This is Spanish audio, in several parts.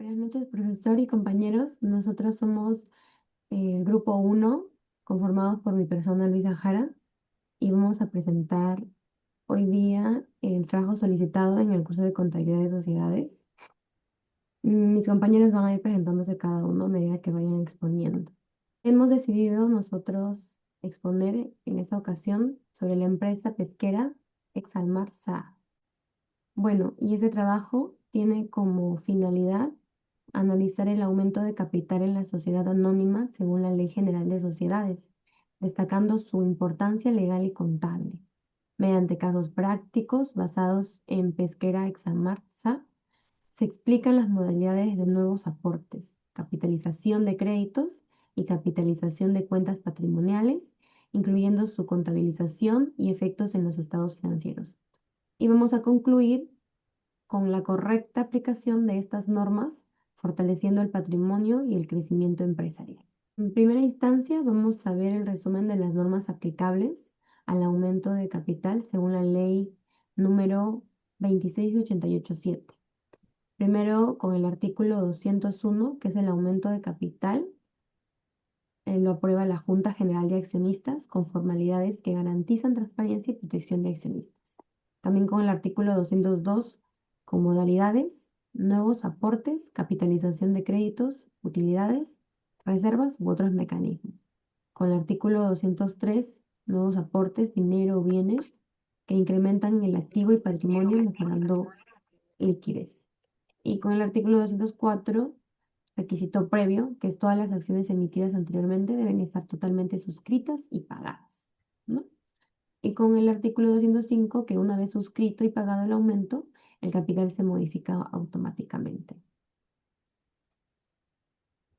Buenas noches, profesor y compañeros. Nosotros somos el grupo uno, conformados por mi persona Luisa Jara, y vamos a presentar hoy día el trabajo solicitado en el curso de Contabilidad de Sociedades. Mis compañeros van a ir presentándose cada uno a medida que vayan exponiendo. Hemos decidido nosotros exponer en esta ocasión sobre la empresa pesquera Exalmar SA. Bueno, y ese trabajo tiene como finalidad analizar el aumento de capital en la sociedad anónima según la Ley General de Sociedades, destacando su importancia legal y contable, mediante casos prácticos basados en Pesquera Examar SA. Se explican las modalidades de nuevos aportes, capitalización de créditos y capitalización de cuentas patrimoniales, incluyendo su contabilización y efectos en los estados financieros. Y vamos a concluir con la correcta aplicación de estas normas, fortaleciendo el patrimonio y el crecimiento empresarial. En primera instancia, vamos a ver el resumen de las normas aplicables al aumento de capital según la ley número 26887. Primero, con el artículo 201, que es el aumento de capital, lo aprueba la Junta General de Accionistas con formalidades que garantizan transparencia y protección de accionistas. También con el artículo 202, con modalidades, nuevos aportes, capitalización de créditos, utilidades, reservas u otros mecanismos. Con el artículo 203, nuevos aportes, dinero o bienes que incrementan el activo y patrimonio mejorando liquidez. Y con el artículo 204, requisito previo, que es todas las acciones emitidas anteriormente deben estar totalmente suscritas y pagadas, ¿no? Y con el artículo 205, que una vez suscrito y pagado el aumento, el capital se modifica automáticamente.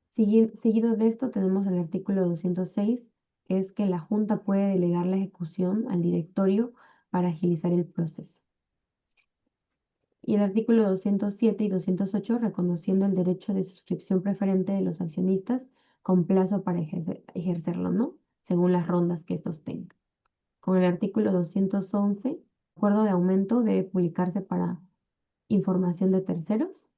Seguido de esto tenemos el artículo 206, que es que la Junta puede delegar la ejecución al directorio para agilizar el proceso. Y el artículo 207 y 208 reconociendo el derecho de suscripción preferente de los accionistas con plazo para ejercerlo, ¿no? Según las rondas que estos tengan. Con el artículo 211, el acuerdo de aumento debe publicarse para información de terceros.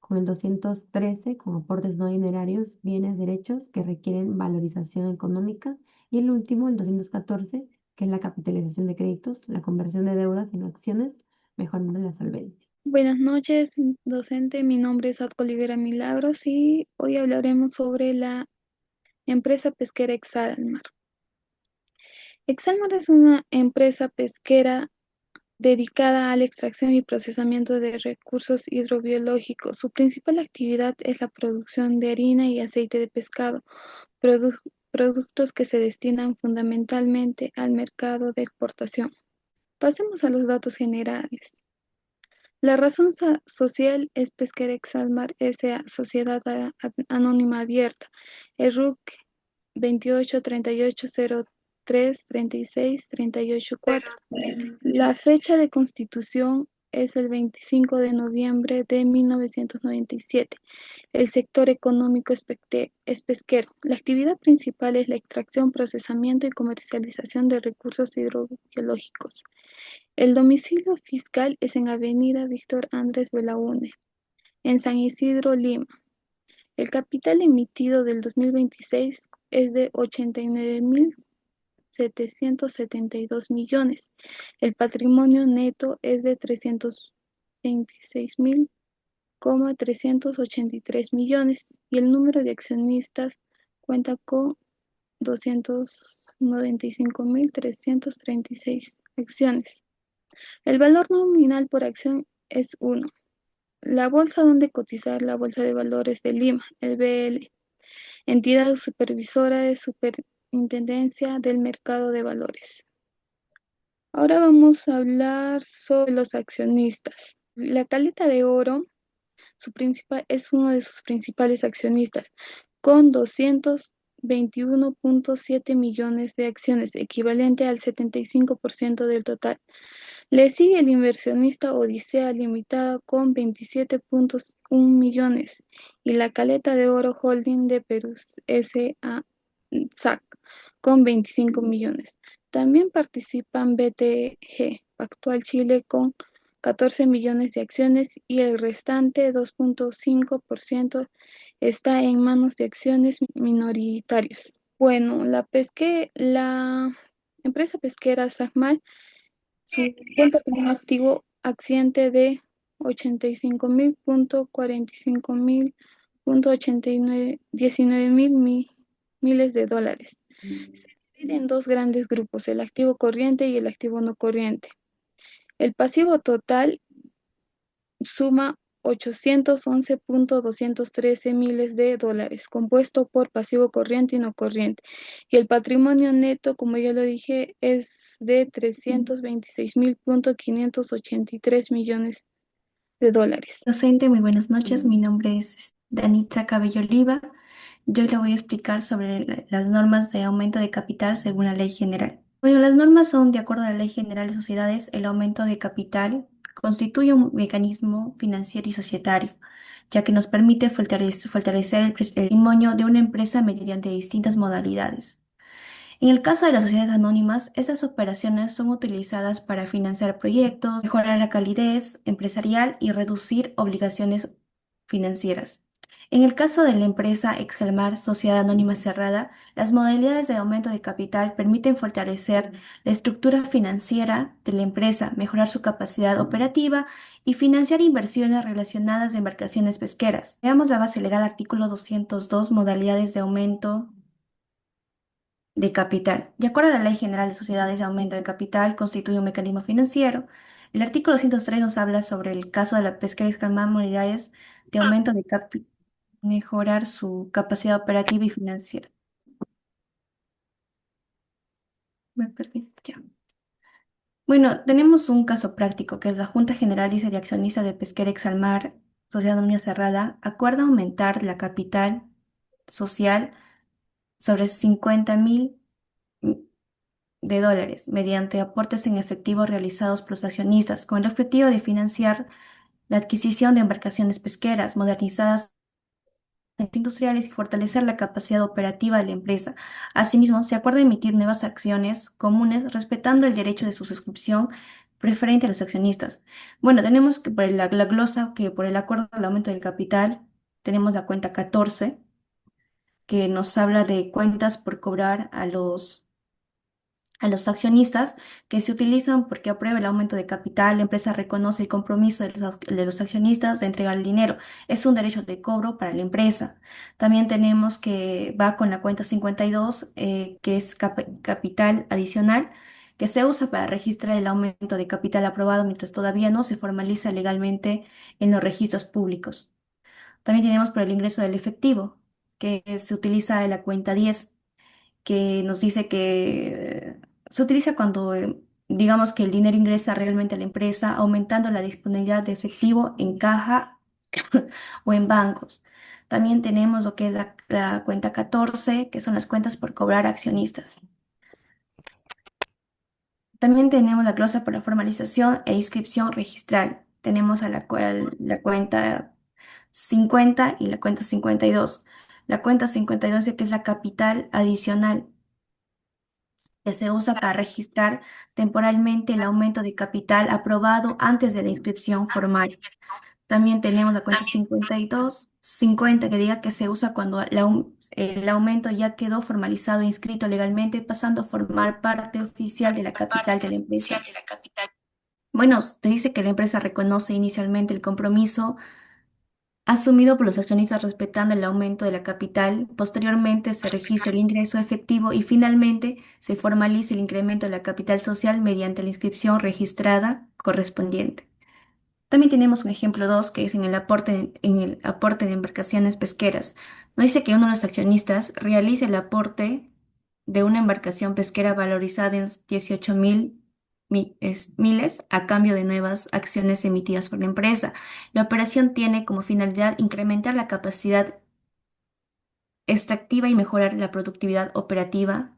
Con el 213, con aportes no dinerarios, bienes, derechos que requieren valorización económica. Y el último, el 214, que es la capitalización de créditos, la conversión de deudas en acciones, mejorando la solvencia. Buenas noches, docente. Mi nombre es Atco Olivera Milagros y hoy hablaremos sobre la empresa pesquera Exalmar. Exalmar es una empresa pesquera dedicada a la extracción y procesamiento de recursos hidrobiológicos. Su principal actividad es la producción de harina y aceite de pescado, productos que se destinan fundamentalmente al mercado de exportación. Pasemos a los datos generales. La razón social es Pesquera Exalmar S.A. Sociedad Anónima Abierta, ERUC 2838033638 La fecha de constitución es el 25 de noviembre de 1997. El sector económico es pesquero. La actividad principal es la extracción, procesamiento y comercialización de recursos hidrobiológicos. El domicilio fiscal es en Avenida Víctor Andrés Belaúnde, en San Isidro, Lima. El capital emitido del 2026 es de 89.772 millones. El patrimonio neto es de 326.383 millones y el número de accionistas cuenta con 295.336 acciones. El valor nominal por acción es 1. La bolsa donde cotizar la Bolsa de Valores de Lima, el BL, entidad supervisora de Superintendencia del Mercado de Valores. Ahora vamos a hablar sobre los accionistas. La Caleta de Oro es uno de sus principales accionistas, con 221.7 millones de acciones, equivalente al 75% del total. Le sigue el inversionista Odisea Limitada con 27.1 millones y la Caleta de Oro Holding de Perú S.A. SAC con 25 millones. También participan BTG Pactual Chile con 14 millones de acciones y el restante 2,5% está en manos de acciones minoritarios. Bueno, la empresa pesquera SACMAR cuenta con un activo acciente de 85.045.019 miles de dólares. Se divide en dos grandes grupos, el activo corriente y el activo no corriente. El pasivo total suma 811.213 miles de dólares, compuesto por pasivo corriente y no corriente. Y el patrimonio neto, como ya lo dije, es de 326.583 millones de dólares. Docente, muy buenas noches. Mi nombre es Danitza Cabello Oliva. Yo le voy a explicar sobre las normas de aumento de capital según la Ley General. Bueno, las normas son, de acuerdo a la Ley General de Sociedades, el aumento de capital constituye un mecanismo financiero y societario, ya que nos permite fortalecer el patrimonio de una empresa mediante distintas modalidades. En el caso de las sociedades anónimas, estas operaciones son utilizadas para financiar proyectos, mejorar la calidez empresarial y reducir obligaciones financieras. En el caso de la empresa Excelmar Sociedad Anónima Cerrada, las modalidades de aumento de capital permiten fortalecer la estructura financiera de la empresa, mejorar su capacidad operativa y financiar inversiones relacionadas a embarcaciones pesqueras. Veamos la base legal, artículo 202, modalidades de aumento de capital. De acuerdo a la Ley General de Sociedades, de aumento de capital constituye un mecanismo financiero. El artículo 103 nos habla sobre el caso de la pesquera escalmar modalidades de aumento de capital, mejorar su capacidad operativa y financiera. Me perdí, ya. Bueno, tenemos un caso práctico que es la Junta Generaliza de Accionistas de Pesquera Exalmar, Sociedad Anónima Cerrada, acuerda aumentar la capital social sobre 50.000 de dólares mediante aportes en efectivo realizados por los accionistas con el objetivo de financiar la adquisición de embarcaciones pesqueras modernizadas industriales y fortalecer la capacidad operativa de la empresa. Asimismo, se acuerda emitir nuevas acciones comunes respetando el derecho de su suscripción preferente a los accionistas. Bueno, tenemos que por la glosa que por el acuerdo del aumento del capital tenemos la cuenta 14 que nos habla de cuentas por cobrar a los accionistas que se utilizan porque aprueba el aumento de capital, la empresa reconoce el compromiso de los accionistas de entregar el dinero. Es un derecho de cobro para la empresa. También tenemos que va con la cuenta 52, que es capital adicional, que se usa para registrar el aumento de capital aprobado mientras todavía no se formaliza legalmente en los registros públicos. También tenemos por el ingreso del efectivo, que se utiliza en la cuenta 10 que nos dice que se utiliza cuando digamos que el dinero ingresa realmente a la empresa, aumentando la disponibilidad de efectivo en caja o en bancos. También tenemos lo que es la cuenta 14, que son las cuentas por cobrar a accionistas. También tenemos la glosa para formalización e inscripción registral. Tenemos a la cuenta 50 y la cuenta 52. La cuenta 52 que es la capital adicional que se usa para registrar temporalmente el aumento de capital aprobado antes de la inscripción formal. También tenemos la cuenta 52, 50 que diga que se usa cuando el aumento ya quedó formalizado e inscrito legalmente, pasando a formar parte oficial de la capital de la empresa. Bueno, te dice que la empresa reconoce inicialmente el compromiso asumido por los accionistas respetando el aumento de la capital, posteriormente se registra el ingreso efectivo y finalmente se formaliza el incremento de la capital social mediante la inscripción registrada correspondiente. También tenemos un ejemplo 2 que es en el aporte de embarcaciones pesqueras. Nos dice que uno de los accionistas realiza el aporte de una embarcación pesquera valorizada en 18.000 miles a cambio de nuevas acciones emitidas por la empresa. La operación tiene como finalidad incrementar la capacidad extractiva y mejorar la productividad operativa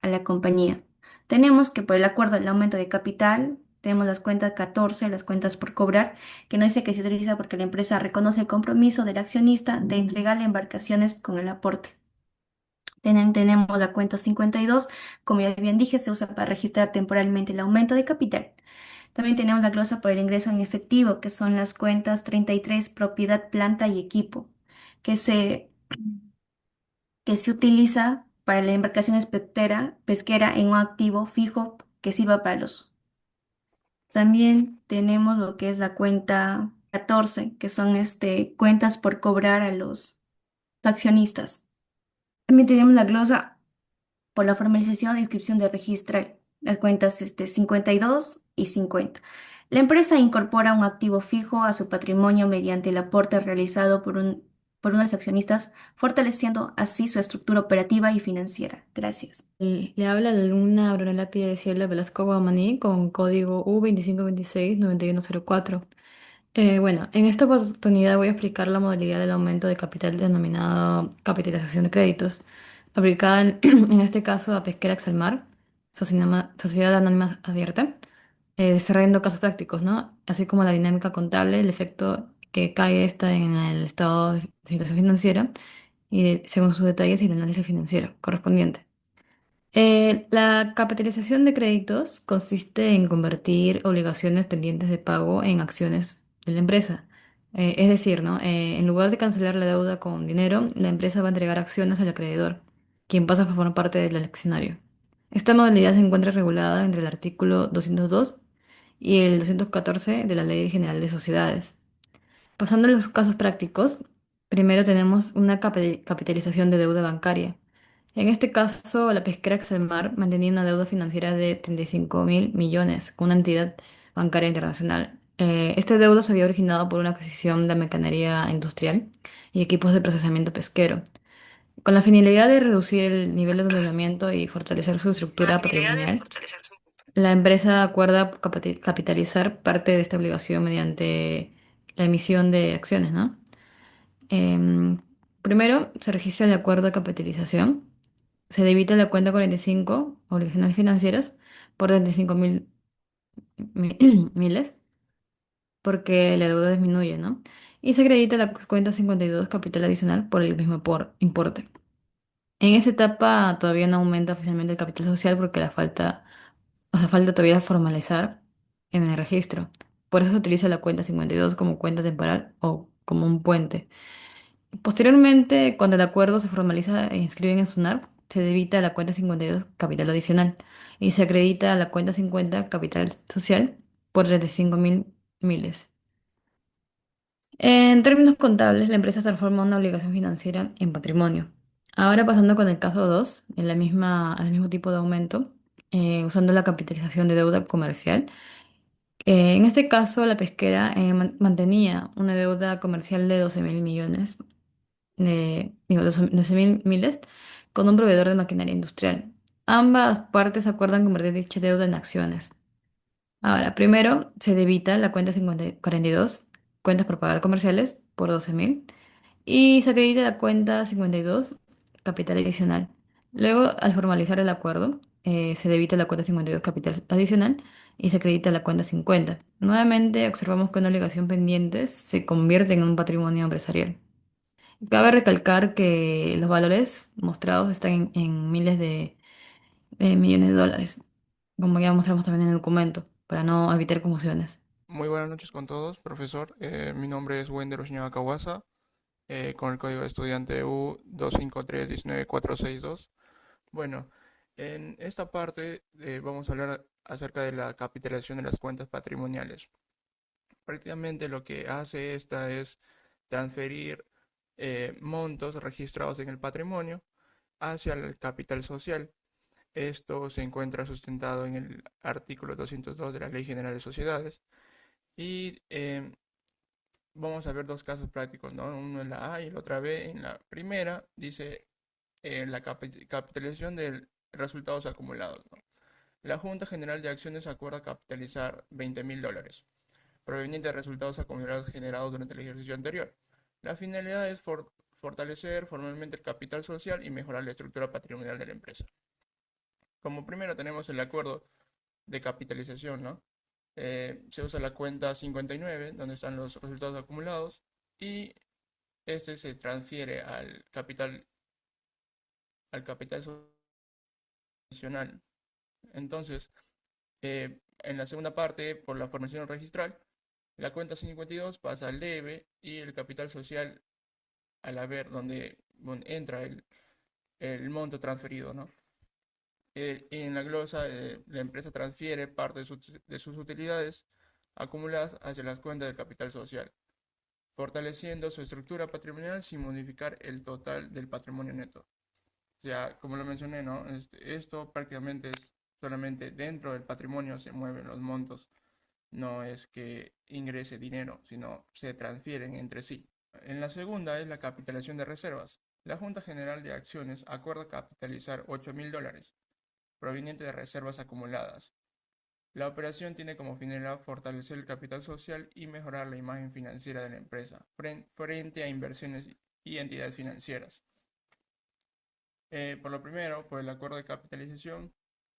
a la compañía. Tenemos que por el acuerdo del aumento de capital, tenemos las cuentas 14, las cuentas por cobrar, que no dice que se utiliza porque la empresa reconoce el compromiso del accionista de entregarle embarcaciones con el aporte. Tenemos la cuenta 52, como ya bien dije, se usa para registrar temporalmente el aumento de capital. También tenemos la glosa por el ingreso en efectivo, que son las cuentas 33, propiedad, planta y equipo, que se, que se utiliza para la embarcación pesquera en un activo fijo que sirva para los. También tenemos lo que es la cuenta 14, que son cuentas por cobrar a los accionistas. También tenemos la glosa por la formalización e inscripción de registral, las cuentas 52 y 50. La empresa incorpora un activo fijo a su patrimonio mediante el aporte realizado por uno de los accionistas, fortaleciendo así su estructura operativa y financiera. Gracias. Le habla la alumna Aurora Cielo Velasco Guamaní con código U2526-9104. Bueno, en esta oportunidad voy a explicar la modalidad del aumento de capital denominado capitalización de créditos, aplicada en este caso a Pesquera Exalmar, Sociedad Anónima Abierta, desarrollando casos prácticos, ¿no? Así como la dinámica contable, el efecto que cae esta en el estado de situación financiera y según sus detalles y el análisis financiero correspondiente. La capitalización de créditos consiste en convertir obligaciones pendientes de pago en acciones de la empresa. Es decir, ¿no? En lugar de cancelar la deuda con dinero, la empresa va a entregar acciones al acreedor, quien pasa a formar parte del accionario. Esta modalidad se encuentra regulada entre el artículo 202 y el 214 de la Ley General de Sociedades. Pasando a los casos prácticos, primero tenemos una capitalización de deuda bancaria. En este caso, la pesquera Excelmar mantenía una deuda financiera de 35.000 millones con una entidad bancaria internacional. Esta deuda se había originado por una adquisición de maquinaria industrial y equipos de procesamiento pesquero, con la finalidad de reducir el nivel de endeudamiento y fortalecer su estructura patrimonial. La empresa acuerda capitalizar parte de esta obligación mediante la emisión de acciones, ¿no? Em, Primero se registra el acuerdo de capitalización, se debita la cuenta 45, obligaciones financieras, por 35.000 miles, porque la deuda disminuye, ¿no? Y se acredita la cuenta 52, capital adicional, por el mismo importe. En esta etapa todavía no aumenta oficialmente el capital social porque falta todavía formalizar en el registro. Por eso se utiliza la cuenta 52 como cuenta temporal o como un puente. Posteriormente, cuando el acuerdo se formaliza e inscribe en el SUNAR, se debita la cuenta 52 capital adicional y se acredita la cuenta 50 capital social por 35.000 miles. En términos contables, la empresa transforma una obligación financiera en patrimonio. Ahora pasando con el caso 2, al mismo tipo de aumento, usando la capitalización de deuda comercial. En este caso, la pesquera mantenía una deuda comercial de 12.000 millones, 12.000 miles, con un proveedor de maquinaria industrial. Ambas partes acuerdan convertir dicha deuda en acciones. Ahora, primero se debita la cuenta 42, cuentas por pagar comerciales, por 12.000, y se acredita la cuenta 52, capital adicional. Luego, al formalizar el acuerdo, se debita la cuenta 52, capital adicional, y se acredita la cuenta 50. Nuevamente, observamos que una obligación pendiente se convierte en un patrimonio empresarial. Cabe recalcar que los valores mostrados están en miles de millones de dólares, como ya mostramos también en el documento, para no evitar confusiones. Muy buenas noches con todos, profesor. Mi nombre es Wender Oshiñaga Kawasa, con el código de estudiante U25319462. Bueno, en esta parte vamos a hablar acerca de la capitalización de las cuentas patrimoniales. Prácticamente lo que hace esta es transferir montos registrados en el patrimonio hacia el capital social. Esto se encuentra sustentado en el artículo 202 de la Ley General de Sociedades. Y vamos a ver dos casos prácticos, ¿no? Uno en la A y la otra B. En la primera dice la capitalización de resultados acumulados, ¿no? La Junta General de Acciones acuerda capitalizar $20.000 provenientes de resultados acumulados generados durante el ejercicio anterior. La finalidad es fortalecer formalmente el capital social y mejorar la estructura patrimonial de la empresa. Como primero tenemos el acuerdo de capitalización, ¿no? Se usa la cuenta 59, donde están los resultados acumulados, y este se transfiere al capital adicional. Entonces, En la segunda parte, por la formación registral, la cuenta 52 pasa al debe y el capital social al haber, donde entra el monto transferido, ¿no? En la glosa, la empresa transfiere parte de sus utilidades acumuladas hacia las cuentas del capital social, fortaleciendo su estructura patrimonial sin modificar el total del patrimonio neto. Ya, como lo mencioné, ¿no? Esto prácticamente es solamente dentro del patrimonio se mueven los montos. No es que ingrese dinero, sino se transfieren entre sí. En la segunda es la capitalización de reservas. La Junta General de Acciones acuerda capitalizar $8.000 proveniente de reservas acumuladas. La operación tiene como finalidad fortalecer el capital social y mejorar la imagen financiera de la empresa frente a inversiones y entidades financieras. Por lo primero, por el acuerdo de capitalización,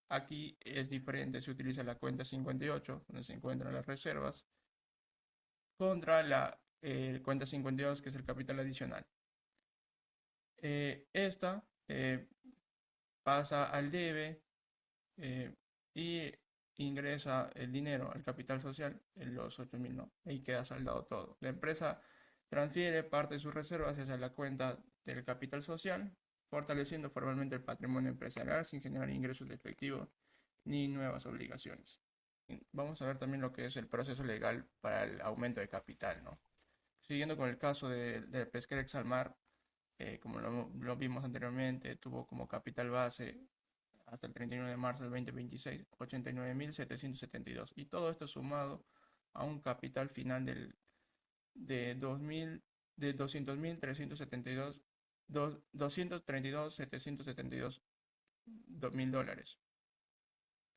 aquí es diferente, se utiliza la cuenta 58, donde se encuentran las reservas, contra la cuenta 52, que es el capital adicional. Esta pasa al debe y ingresa el dinero al capital social, en los 8.000, ¿no? Ahí queda saldado todo. La empresa transfiere parte de sus reservas hacia la cuenta del capital social, fortaleciendo formalmente el patrimonio empresarial sin generar ingresos de efectivo ni nuevas obligaciones. Vamos a ver también lo que es el proceso legal para el aumento de capital, ¿no? Siguiendo con el caso de Pesquera Exalmar, como lo vimos anteriormente, tuvo como capital base hasta el 31 de marzo del 2026, 89.772. Y todo esto sumado a un capital final de 200.372, 232.772 $2.000.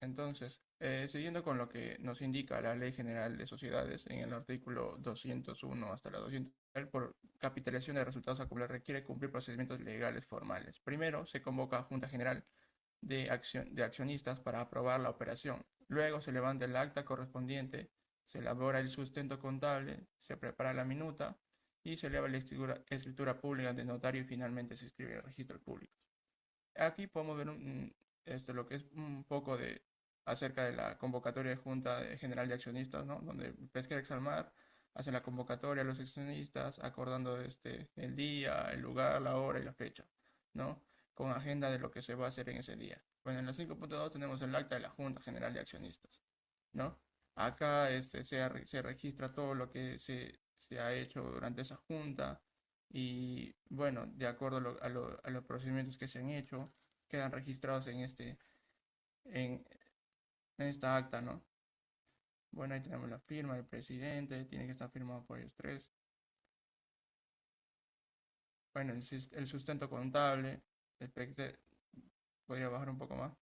Entonces, siguiendo con lo que nos indica la Ley General de Sociedades en el artículo 201 hasta la 200, por capitalización de resultados acumulados requiere cumplir procedimientos legales formales. Primero, se convoca a Junta General de accionistas para aprobar la operación. Luego se levanta el acta correspondiente, se elabora el sustento contable, se prepara la minuta y se eleva la escritura pública de notario y finalmente se escribe el registro público. Aquí podemos ver lo que es un poco acerca de la convocatoria de Junta General de Accionistas, ¿no? Donde Pesquera Exalmar hace la convocatoria a los accionistas acordando el día, el lugar, la hora y la fecha, ¿no? Con agenda de lo que se va a hacer en ese día. Bueno, en la 5.2 tenemos el acta de la Junta General de Accionistas, ¿no? Acá se registra todo lo que se ha hecho durante esa junta y, bueno, de acuerdo a los procedimientos que se han hecho, quedan registrados en esta acta, ¿no? Bueno, ahí tenemos la firma del presidente, tiene que estar firmado por ellos tres. Bueno, el sustento contable, podría bajar un poco más.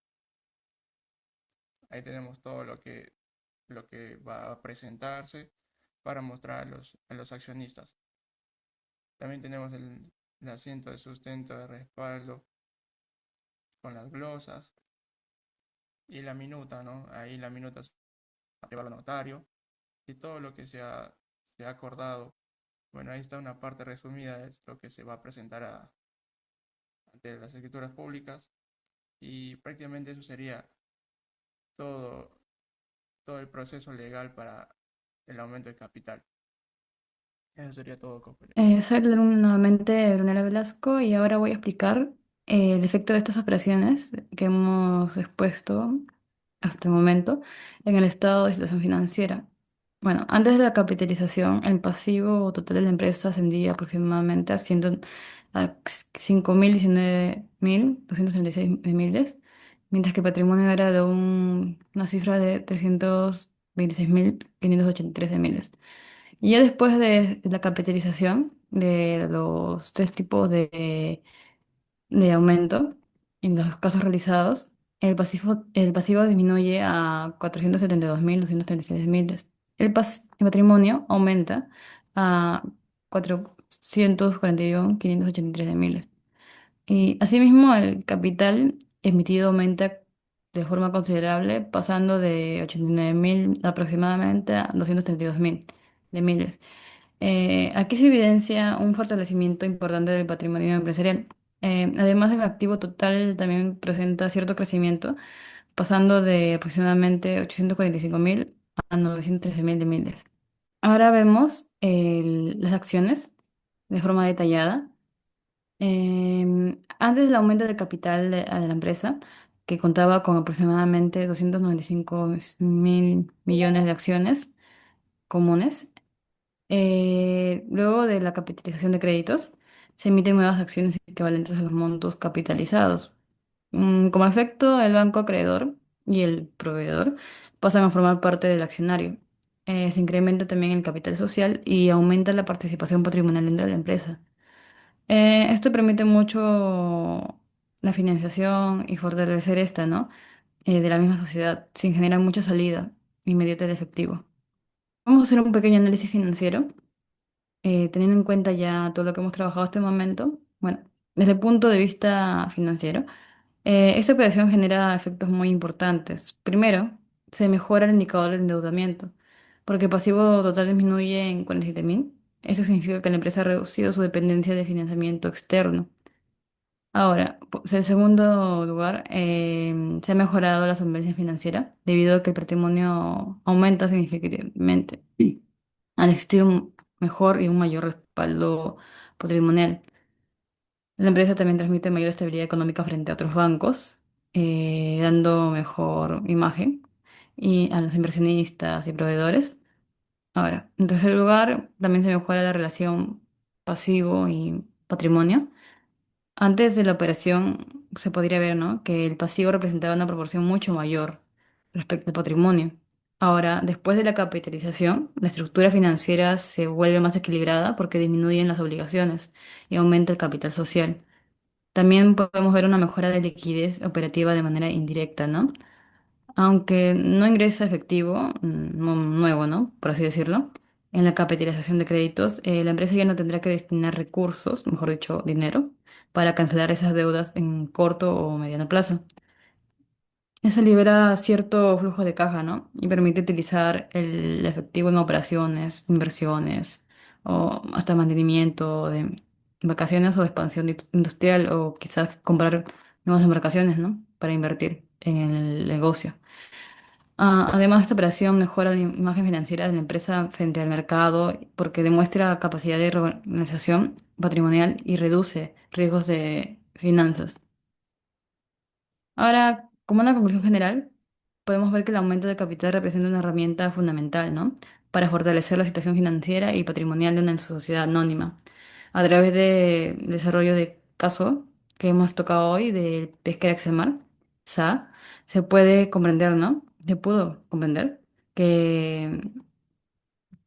Ahí tenemos todo lo que va a presentarse para mostrar a los accionistas. También tenemos el asiento de sustento de respaldo con las glosas y la minuta, ¿no? Ahí la minuta se lleva al notario y todo lo que se ha acordado. Bueno, ahí está una parte resumida, es lo que se va a presentar ante las escrituras públicas y prácticamente eso sería todo, todo el proceso legal para el aumento de capital. Eso sería todo, compañero. Soy nuevamente Brunella Velasco y ahora voy a explicar el efecto de estas operaciones que hemos expuesto hasta el momento en el estado de situación financiera. Bueno, antes de la capitalización, el pasivo total de la empresa ascendía aproximadamente a 5.019.236 miles, mientras que el patrimonio era de una cifra de 326.583 de miles. Y ya después de la capitalización de los tres tipos de aumento en los casos realizados, el pasivo disminuye a 472.236 miles. El patrimonio aumenta a 441.583 de miles. Y asimismo, el capital emitido aumenta de forma considerable, pasando de 89.000 aproximadamente a 232.000 de miles. Aquí se evidencia un fortalecimiento importante del patrimonio empresarial. Además, el activo total también presenta cierto crecimiento, pasando de aproximadamente 845.000 a 913.000 de miles. Ahora vemos las acciones de forma detallada. Antes del aumento del capital de la empresa, que contaba con aproximadamente 295.000 millones de acciones comunes, luego de la capitalización de créditos, se emiten nuevas acciones equivalentes a los montos capitalizados. Como efecto, el banco acreedor y el proveedor pasan a formar parte del accionario. Se incrementa también el capital social y aumenta la participación patrimonial dentro de la empresa. Esto permite mucho la financiación y fortalecer esta, ¿no? De la misma sociedad, sin generar mucha salida inmediata de efectivo. Vamos a hacer un pequeño análisis financiero, teniendo en cuenta ya todo lo que hemos trabajado hasta el momento. Bueno, desde el punto de vista financiero, esta operación genera efectos muy importantes. Primero, se mejora el indicador del endeudamiento, porque el pasivo total disminuye en 47.000. Eso significa que la empresa ha reducido su dependencia de financiamiento externo. Ahora, en segundo lugar, se ha mejorado la solvencia financiera debido a que el patrimonio aumenta significativamente al existir un mejor y un mayor respaldo patrimonial. La empresa también transmite mayor estabilidad económica frente a otros bancos, dando mejor imagen y a los inversionistas y proveedores. Ahora, en tercer lugar, también se mejora la relación pasivo y patrimonio. Antes de la operación se podría ver, ¿no?, que el pasivo representaba una proporción mucho mayor respecto al patrimonio. Ahora, después de la capitalización, la estructura financiera se vuelve más equilibrada porque disminuyen las obligaciones y aumenta el capital social. También podemos ver una mejora de liquidez operativa de manera indirecta, ¿no? Aunque no ingresa efectivo nuevo, ¿no? Por así decirlo, en la capitalización de créditos, la empresa ya no tendrá que destinar recursos, mejor dicho, dinero, para cancelar esas deudas en corto o mediano plazo. Eso libera cierto flujo de caja, ¿no? Y permite utilizar el efectivo en operaciones, inversiones o hasta mantenimiento de vacaciones o expansión industrial o quizás comprar nuevas embarcaciones, ¿no? Para invertir en el negocio. Además, esta operación mejora la imagen financiera de la empresa frente al mercado porque demuestra capacidad de reorganización patrimonial y reduce riesgos de finanzas. Ahora, como una conclusión general, podemos ver que el aumento de capital representa una herramienta fundamental, ¿no?, para fortalecer la situación financiera y patrimonial de una sociedad anónima. A través del desarrollo de caso que hemos tocado hoy de Pesquera Excelmar, SA, se puede comprender, ¿no? Se pudo comprender que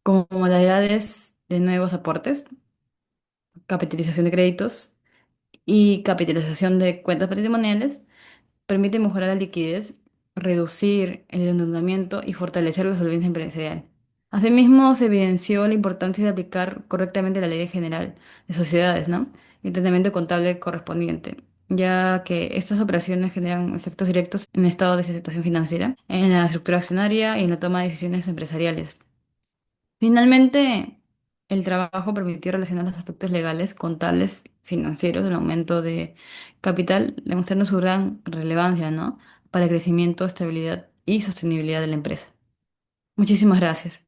como modalidades de nuevos aportes, capitalización de créditos y capitalización de cuentas patrimoniales, permite mejorar la liquidez, reducir el endeudamiento y fortalecer la solvencia empresarial. Asimismo, se evidenció la importancia de aplicar correctamente la Ley General de Sociedades, ¿no?, y el tratamiento contable correspondiente, ya que estas operaciones generan efectos directos en el estado de situación financiera, en la estructura accionaria y en la toma de decisiones empresariales. Finalmente, el trabajo permitió relacionar los aspectos legales, contables, financieros del aumento de capital, demostrando su gran relevancia, ¿no?, para el crecimiento, estabilidad y sostenibilidad de la empresa. Muchísimas gracias.